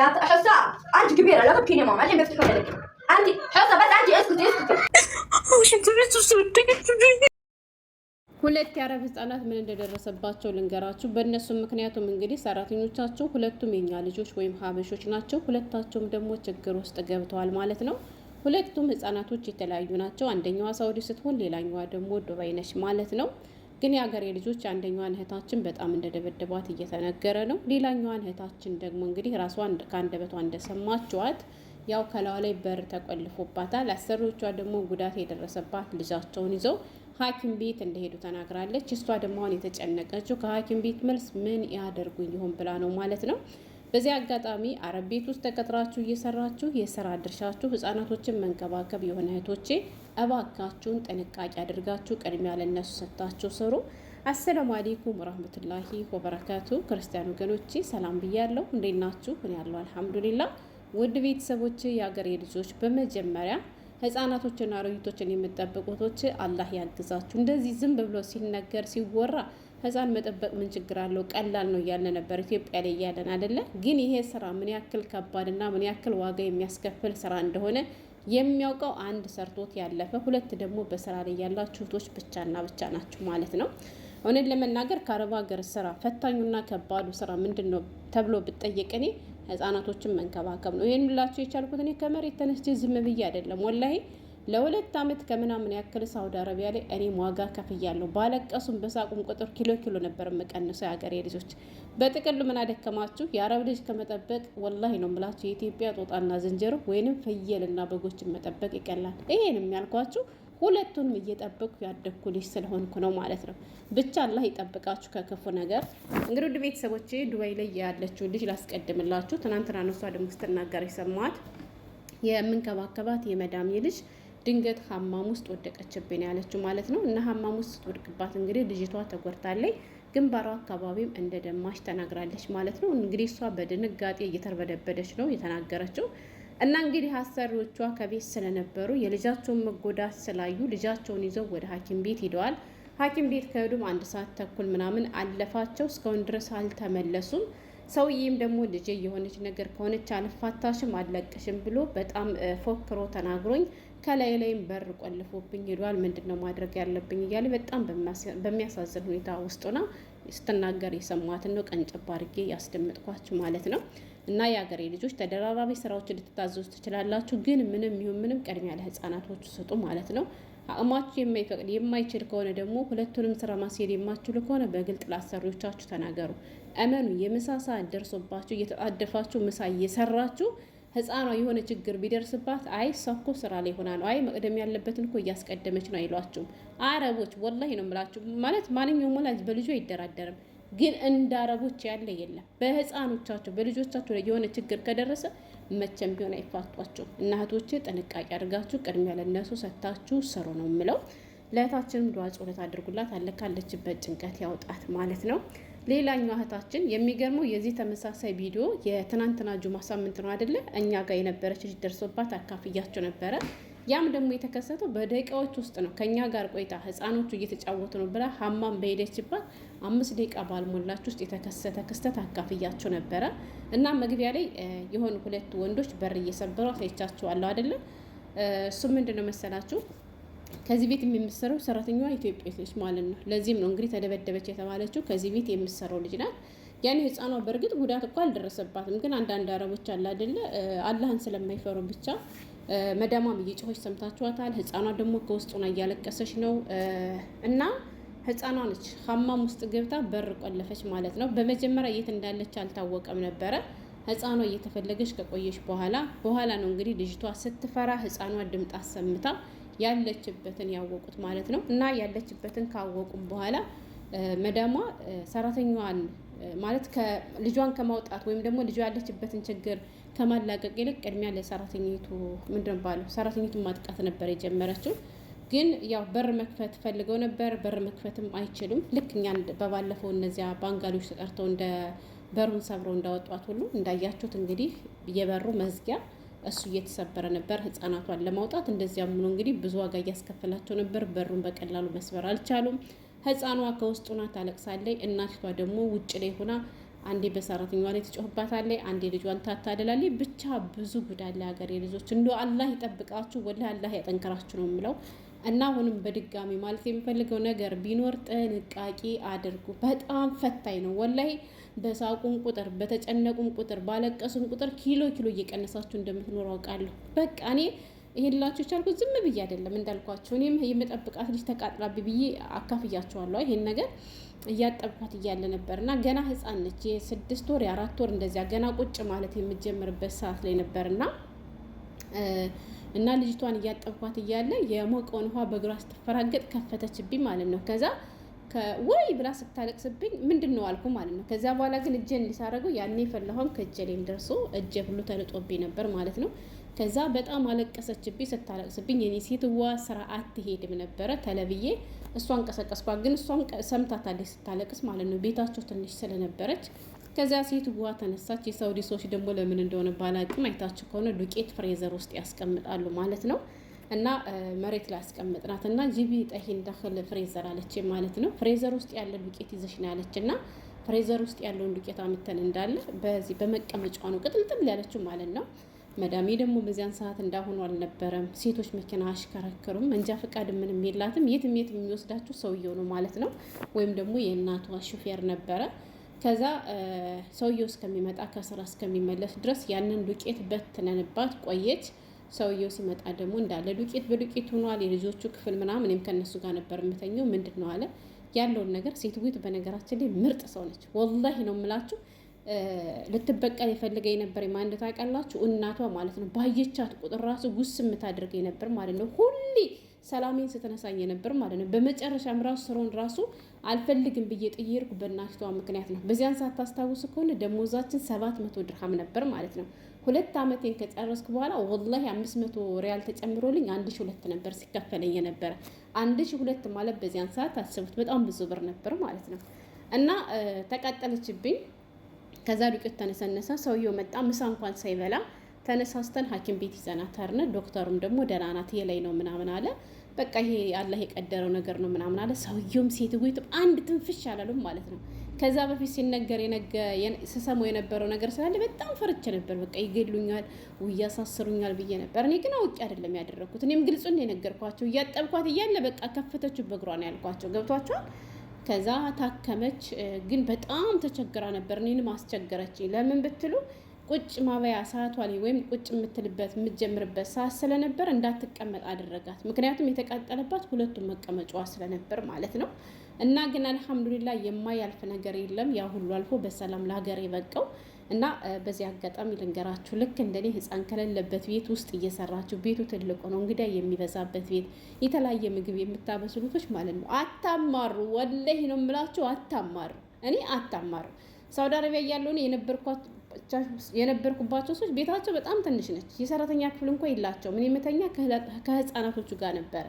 يا حصة أنت كبيرة لا تبكين يا ماما الحين بفتح لك أنت حصة بس أنت اسكتي ሁለት የአረብ ህጻናት ምን እንደደረሰባቸው ልንገራችሁ። በእነሱ ምክንያቱም እንግዲህ ሰራተኞቻቸው ሁለቱም የኛ ልጆች ወይም ሀበሾች ናቸው። ሁለታቸውም ደግሞ ችግር ውስጥ ገብተዋል ማለት ነው። ሁለቱም ህጻናቶች የተለያዩ ናቸው። አንደኛዋ ሳውዲ ስትሆን ሌላኛዋ ደግሞ ዱባይ ነች ማለት ነው። ግን የሀገሬ ልጆች አንደኛዋን እህታችን በጣም እንደደበደቧት እየተነገረ ነው። ሌላኛዋን እህታችን ደግሞ እንግዲህ ራሷን ከአንደበቷ እንደሰማችኋት ያው ከላዋ ላይ በር ተቆልፎባታል። አሰሪዎቿ ደግሞ ጉዳት የደረሰባት ልጃቸውን ይዘው ሐኪም ቤት እንደሄዱ ተናግራለች። እሷ ደግሞ አሁን የተጨነቀችው ከሐኪም ቤት መልስ ምን ያደርጉኝ ይሆን ብላ ነው ማለት ነው። በዚህ አጋጣሚ አረብ ቤት ውስጥ ተቀጥራችሁ እየሰራችሁ የስራ ድርሻችሁ ህጻናቶችን መንከባከብ የሆነ እህቶቼ እባካችሁን ጥንቃቄ አድርጋችሁ ቅድሚያ ለነሱ ሰጥታችሁ ስሩ። አሰላሙ አለይኩም ወራህመቱላሂ ወበረካቱ። ክርስቲያን ወገኖቼ ሰላም ብያለሁ። እንዴት ናችሁ? እኔ ያለው አልሐምዱሊላህ። ውድ ቤተሰቦቼ የአገሬ ልጆች በመጀመሪያ ህጻናቶችና አሮጊቶችን የምትጠብቁቶች አላህ ያግዛችሁ። እንደዚህ ዝም ብሎ ሲነገር ሲወራ ህፃን መጠበቅ ምን ችግር አለው ቀላል ነው እያለ ነበር ኢትዮጵያ ላይ እያለን አይደለ? ግን ይሄ ስራ ምን ያክል ከባድና ምን ያክል ዋጋ የሚያስከፍል ስራ እንደሆነ የሚያውቀው አንድ ሰርቶት ያለፈ፣ ሁለት ደግሞ በስራ ላይ ያላችሁ እህቶች ብቻና ብቻ ናችሁ ማለት ነው። እውነት ለመናገር ከአረብ ሀገር ስራ ፈታኙና ከባዱ ስራ ምንድን ነው ተብሎ ብጠየቅ እኔ ህጻናቶችን መንከባከብ ነው። ይሄን ብላችሁ የቻልኩት እኔ ከመሬት ተነስቼ ዝም ብዬ አይደለም። ወላሂ ለ2 ዓመት ከምናምን ያክል ሳውዲ አረቢያ ላይ እኔም ዋጋ ከፍያለሁ። ባለቀሱም በሳቁም ቁጥር ኪሎ ነበር የምቀንሰው። የሀገሬ ልጆች በጥቅሉ ምን አደከማችሁ? የአረብ ልጅ ከመጠበቅ ወላሂ ነው የምላችሁ የኢትዮጵያ ጦጣና ዝንጀሮ ወይንም ፍየልና በጎችን መጠበቅ ይቀላል። ይሄንም ያልኳችሁ ሁለቱንም እየጠበቅኩ ያደግኩ ልጅ ስለሆንኩ ነው ማለት ነው። ብቻ አላህ ይጠብቃችሁ ከክፉ ነገር። እንግዲህ ውድ ቤተሰቦቼ ዱባይ ላይ ያለችው ልጅ ላስቀድምላችሁ። ትናንትና ነው እሷ ደግሞ ስትናገር የሰማኋት። የምንከባከባት የመዳም ልጅ ድንገት ሀማም ውስጥ ወደቀችብኝ ያለችው ማለት ነው። እና ሀማም ውስጥ ስትወድቅባት እንግዲህ ልጅቷ ተጎድታለች። ግንባሯ አካባቢም እንደደማሽ ተናግራለች ማለት ነው። እንግዲህ እሷ በድንጋጤ እየተርበደበደች ነው የተናገረችው። እና እንግዲህ አሰሪዎቿ ከቤት ስለነበሩ የልጃቸውን መጎዳት ስላዩ ልጃቸውን ይዘው ወደ ሐኪም ቤት ሄደዋል። ሐኪም ቤት ከሄዱም 1 ሰዓት ተኩል ምናምን አለፋቸው። እስካሁን ድረስ አልተመለሱም። ሰውዬም ደግሞ ልጄ የሆነች ነገር ከሆነች አልፋታሽም አልለቅሽም ብሎ በጣም ፎክሮ ተናግሮኝ ከላይ ላይም በር ቆልፎብኝ ሄዷል። ምንድነው ማድረግ ያለብኝ እያለ በጣም በሚያሳዝን ሁኔታ ውስጡና ስትናገር የሰማትን ነው ቀንጨብ አድርጌ ያስደምጥኳችሁ ማለት ነው። እና የሀገሬ ልጆች ተደራራቢ ስራዎችን ልትታዘዙ ትችላላችሁ፣ ግን ምንም ይሁን ምንም ቅድሚያ ለህፃናቶቹ ስጡ ማለት ነው። አቅማችሁ የማይፈቅድ የማይችል ከሆነ ደግሞ ሁለቱንም ስራ ማስሄድ የማትችሉ ከሆነ በግልጥ ላሰሪዎቻችሁ ተናገሩ። እመኑ፣ የምሳ ሰዓት ደርሶባችሁ እየተጣደፋችሁ ምሳ እየሰራችሁ ህፃኗ የሆነ ችግር ቢደርስባት አይ ሰኮ ስራ ላይ ሆና ነው፣ አይ መቅደም ያለበትን እኮ እያስቀደመች ነው አይሏችሁም። አረቦች ወላሂ ነው የምላችሁ። ማለት ማንኛውም ወላጅ በልጁ አይደራደርም፣ ግን እንደ አረቦች ያለ የለም። በህፃኖቻቸው በልጆቻቸው ላይ የሆነ ችግር ከደረሰ መቼም ቢሆን አይፋቷቸው። እናቶች ጥንቃቄ አድርጋችሁ ቅድሚያ ለነሱ ሰጥታችሁ ስሩ ነው የምለው። ለእህታችንም ዱዓ ጸሎት አድርጉላት፣ አለ ካለችበት ጭንቀት ያውጣት ማለት ነው። ሌላኛው እህታችን የሚገርመው የዚህ ተመሳሳይ ቪዲዮ የትናንትና ጁማ ሳምንት ነው አይደለ? እኛ ጋር የነበረች ልጅ ደርሶባት አካፍያቸው ነበረ። ያም ደግሞ የተከሰተው በደቂቃዎች ውስጥ ነው። ከኛ ጋር ቆይታ ህፃኖቹ እየተጫወቱ ነው ብላ ሀማም በሄደችባት 5 ደቂቃ ባልሞላች ውስጥ የተከሰተ ክስተት አካፍያቸው ነበረ። እና መግቢያ ላይ የሆኑ 2 ወንዶች በር እየሰበሩ አሳይቻቸዋለሁ አይደለ? እሱ ምንድነው መሰላችሁ? ከዚህ ቤት የምትሰራው ሰራተኛዋ ኢትዮጵያዊት ነች ማለት ነው። ለዚህም ነው እንግዲህ ተደበደበች የተባለችው። ከዚህ ቤት የምትሰራው ልጅ ናት። ያኔ ህፃኗ በእርግጥ ጉዳት እኮ አልደረሰባትም፣ ግን አንዳንድ አረቦች አለ አይደለ? አላህን ስለማይፈሩ ብቻ መዳሟም እየጮኸች ሰምታችኋታል። ህፃኗ ደግሞ ከውስጡና እያለቀሰች ነው። እና ህፃኗ ነች ሀማም ውስጥ ገብታ በር ቆለፈች ማለት ነው። በመጀመሪያ የት እንዳለች አልታወቀም ነበረ። ህፃኗ እየተፈለገች ከቆየች በኋላ ነው እንግዲህ ልጅቷ ስትፈራ ህፃኗ ድምፅ አሰምታ ያለችበትን ያወቁት ማለት ነው። እና ያለችበትን ካወቁም በኋላ መዳሟ ሰራተኛዋን ማለት ልጇን ከማውጣት ወይም ደግሞ ልጇ ያለችበትን ችግር ከማላቀቅ ይልቅ ቅድሚያ ለሰራተኛይቱ ሰራተኛይቱን ማጥቃት ነበር የጀመረችው። ግን ያው በር መክፈት ፈልገው ነበር። በር መክፈትም አይችሉም። ልክ እኛ በባለፈው እነዚያ ባንጋሊዎች ተጠርተው እንደ በሩን ሰብረው እንዳወጧት ሁሉ እንዳያችሁት እንግዲህ የበሩ መዝጊያ እሱ እየተሰበረ ነበር ህፃናቷን ለማውጣት። እንደዚያም ሆኖ እንግዲህ ብዙ ዋጋ እያስከፈላቸው ነበር። በሩን በቀላሉ መስበር አልቻሉም። ህፃኗ ከውስጡና ታለቅሳለች። እናቲቷ ደግሞ ውጭ ላይ ሆና አንዴ በሰራተኛዋ ላይ ትጮህባታለች፣ አንዴ ልጇን ታታደላለች። ብቻ ብዙ ጉዳይ ላይ ሀገሬ ልጆች እንደው አላህ ይጠብቃችሁ፣ ወላሂ አላህ ያጠንክራችሁ ነው የምለው። እና አሁንም በድጋሚ ማለት የሚፈልገው ነገር ቢኖር ጥንቃቄ አድርጉ። በጣም ፈታኝ ነው ወላሂ። በሳቁን ቁጥር በተጨነቁን ቁጥር ባለቀሱን ቁጥር ኪሎ እየቀነሳችሁ እንደምትኖሩ አውቃለሁ። በቃ እኔ ይሄላችሁ ቻልኩት ዝም ብዬ አይደለም እንዳልኳችሁ። እኔም የመጠብቃት ልጅ ተቃጥላቢ ብዬ አካፍያቸዋለሁ። ይሄን ነገር እያጠብኳት እያለ ነበር እና ገና ህፃን ነች፣ የ6 ወር የ4 ወር እንደዚያ ገና ቁጭ ማለት የምትጀምርበት ሰዓት ላይ ነበርና እና ልጅቷን እያጠብኳት እያለ የሞቀውን ውሃ በእግሯ ስትፈራገጥ ከፈተችብኝ ማለት ነው። ከዛ ወይ ብላ ስታለቅስብኝ ምንድን ነው አልኩ ማለት ነው። ከዚያ በኋላ ግን እጄን እንዲሳረገው ያኔ ፈላሁም ከእጄ ላይም ደርሶ እጄ ሁሉ ተልጦብኝ ነበር ማለት ነው። ከዛ በጣም አለቀሰችብኝ። ስታለቅስብኝ የኔ ሴትዋ ስራ አትሄድም ነበረ ተለብዬ እሷን ቀሰቀስኳት። ግን እሷን ሰምታታለች ስታለቅስ ማለት ነው፣ ቤታቸው ትንሽ ስለነበረች። ከዚያ ሴትዋ ተነሳች። የሳውዲ ሰዎች ደግሞ ለምን እንደሆነ ባላቅም አይታችሁ ከሆነ ዱቄት ፍሬዘር ውስጥ ያስቀምጣሉ ማለት ነው። እና መሬት ላይ ያስቀምጥናት እና ጂቢ ጠሂን ዳخل ፍሬዘር አለች ማለት ነው። ፍሬዘር ውስጥ ያለ ዱቄት ይዘሽ ነው ያለች እና ፍሬዘር ውስጥ ያለውን ዱቄት አምተን እንዳለ በዚህ በመቀመጫው ነው ቅጥልጥል ያለችው ማለት ነው። መዳሜ ደግሞ በዚያን ሰዓት እንዳሁኑ አልነበረም። ሴቶች መኪና አሽከረከሩም፣ እንጃ ፈቃድ ምንም የላትም። የትም የሚወስዳችሁ ሰውየው ነው ማለት ነው። ወይም ደግሞ የእናቷ ሹፌር ነበረ። ከዛ ሰውየው እስከሚመጣ ከስራ እስከሚመለስ ድረስ ያንን ዱቄት በትነንባት ቆየች። ሰውየው ሲመጣ ደግሞ እንዳለ ዱቄት በዱቄት ሆኗል። የልጆቹ ክፍል ምናምን እኔም ከነሱ ጋር ነበር የምተኘው። ምንድን ነው አለ ያለውን ነገር። ሴትዊት በነገራችን ላይ ምርጥ ሰው ነች፣ ወላሂ ነው የምላችሁ። ልትበቀል የፈለገኝ ነበር የማንደ ታውቃላችሁ፣ እናቷ ማለት ነው። ባየቻት ቁጥር ራሱ ጉስ የምታደርገኝ ነበር ማለት ነው። ሁሌ ሰላሜን ስትነሳኝ ነበር ማለት ነው። በመጨረሻም ራሱ ስራውን ራሱ አልፈልግም ብዬ ጥየርኩ በእናቷ ምክንያት ነው። በዚያን ሰዓት ታስታውሱ ከሆነ ደሞዛችን 700 ድርሃም ነበር ማለት ነው። 2 ዓመቴን ከጨረስኩ በኋላ ወላሂ 500 ሪያል ተጨምሮልኝ 1002 ነበር ሲከፈለኝ የነበረ። 1002 ማለት በዚያን ሰዓት አስቡት በጣም ብዙ ብር ነበር ማለት ነው። እና ተቃጠለችብኝ። ከዛ ዱቄት ተነሰነሰ። ሰውየው መጣ። ምሳ እንኳን ሳይበላ ተነሳስተን ሐኪም ቤት ይዘናት አርነ። ዶክተሩም ደግሞ ደህና ናት የላይ ነው ምናምን አለ። በቃ ይሄ አላህ የቀደረው ነገር ነው ምናምን አለ። ሰውየውም ሴትዊቱ አንድ ትንፍሽ አላሉም ማለት ነው። ከዛ በፊት ሲነገር ስሰማው የነበረው ነገር ስላለ በጣም ፈርቼ ነበር። በቃ ይገሉኛል ወይ ያሳስሩኛል ብዬ ነበር። እኔ ግን አውቄ አይደለም ያደረኩት። እኔም ግልጹን ነው የነገርኳቸው። እያጠብኳት እያለ በቃ ከፈተችው በእግሯ ነው ያልኳቸው። ገብቷቸዋል። ከዛ ታከመች። ግን በጣም ተቸግራ ነበር። እኔንም አስቸገረችኝ። ለምን ብትሉ ቁጭ ማበያ ሰዓቷ ላይ ወይም ቁጭ የምትልበት የምትጀምርበት ሰዓት ስለነበር እንዳትቀመጥ አደረጋት። ምክንያቱም የተቃጠለባት ሁለቱም መቀመጫዋ ስለነበር ማለት ነው። እና ግን አልሐምዱሊላህ የማያልፍ ነገር የለም። ያ ሁሉ አልፎ በሰላም ለሀገር የበቃው እና በዚህ አጋጣሚ ልንገራችሁ፣ ልክ እንደኔ ህፃን ከሌለበት ቤት ውስጥ እየሰራችሁ ቤቱ ትልቁ ነው እንግዲህ የሚበዛበት ቤት የተለያየ ምግብ የምታበስሉቶች ማለት ነው፣ አታማሩ። ወላሂ ነው የምላችሁ፣ አታማሩ። እኔ አታማሩ። ሳውዲ አረቢያ እያለሁ የነበርኩባቸው ሰዎች ቤታቸው በጣም ትንሽ ነች። የሰራተኛ ክፍል እንኳ የላቸውም። እኔ የምተኛ ከህፃናቶቹ ጋር ነበረ።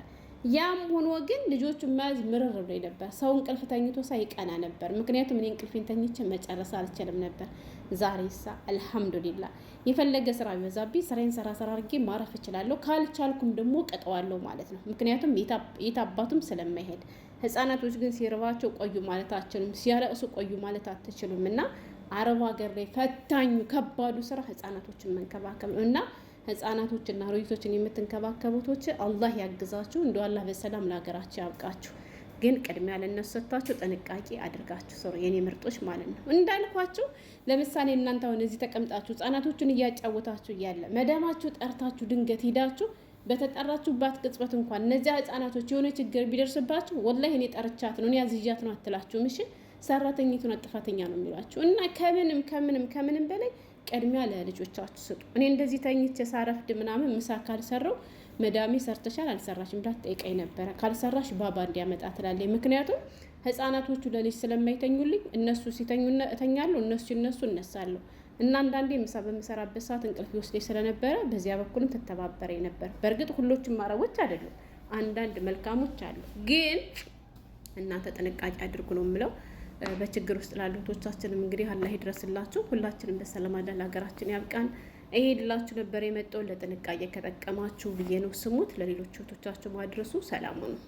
ያም ሆኖ ግን ልጆቹ መያዝ ምርር ብሎኝ ነበር። ሰው እንቅልፍ ተኝቶ ሳይቀና ነበር። ምክንያቱም እኔ እንቅልፌን ተኝቼ መጨረስ አልችልም ነበር። ዛሬሳ አልሐምዱሊላህ የፈለገ ስራ ቢበዛብኝ ስራዬን ሰራ አድርጌ ማረፍ እችላለሁ። ካልቻልኩም ደግሞ ቀጠዋለሁ ማለት ነው። ምክንያቱም የታባቱም ስለማይሄድ። ህፃናቶች ግን ሲርባቸው ቆዩ ማለት አትችሉም፣ ሲያለቅሱ ቆዩ ማለት አትችሉም። እና አረብ ሀገር ላይ ፈታኙ ከባዱ ስራ ህፃናቶችን መንከባከብ ነው። እና ህፃናቶችና ሮይቶችን የምትንከባከቡቶች አላህ ያግዛችሁ። እንደው አላህ በሰላም ለሀገራችሁ ያብቃችሁ። ግን ቅድሚያ ለነሱ ሰጥታችሁ ጥንቃቄ አድርጋችሁ ስሩ የኔ ምርጦች ማለት ነው። እንዳልኳችሁ ለምሳሌ እናንተ አሁን እዚህ ተቀምጣችሁ ህፃናቶችን እያጫወታችሁ እያለ መዳማችሁ ጠርታችሁ ድንገት ሂዳችሁ በተጠራችሁባት ቅጽበት እንኳን እነዚያ ህፃናቶች የሆነ ችግር ቢደርስባችሁ ወላሂ እኔ ጠርቻት ነው እኔ አዝዣት ነው አትላችሁም። እሺ ሰራተኛቱን ጥፋተኛ ነው የሚሏችሁ። እና ከምንም በላይ ቅድሚያ ለልጆቻችሁ ስጡ። እኔ እንደዚህ ተኝቼ ሳረፍድ ምናምን ምሳ ካልሰራው መዳሜ ሰርተሻል አልሰራሽም ብላ ትጠይቀኝ ነበረ። ካልሰራሽ ባባ እንዲያመጣ ትላለች። ምክንያቱም ህፃናቶቹ ለልጅ ስለማይተኙልኝ እነሱ ሲተኙ እተኛለሁ፣ እነሱ እነሳለሁ። እና አንዳንዴ ምሳ በምሰራበት ሰዓት እንቅልፍ ይወስደኝ ስለነበረ በዚያ በኩልም ትተባበረኝ ነበር። በእርግጥ ሁሎችም አረቦች አይደሉም፣ አንዳንድ መልካሞች አሉ። ግን እናንተ ጥንቃቄ አድርጉ ነው የምለው። በችግር ውስጥ ላሉ እህቶቻችንም እንግዲህ አላህ ይድረስላችሁ። ሁላችንም በሰላም አለ ሀገራችን ያብቃን። እሄድላችሁ ነበር የመጣው። ለጥንቃቄ ከጠቀማችሁ ብዬ ነው። ስሙት፣ ለሌሎች እህቶቻችሁ ማድረሱ። ሰላሙ ነው።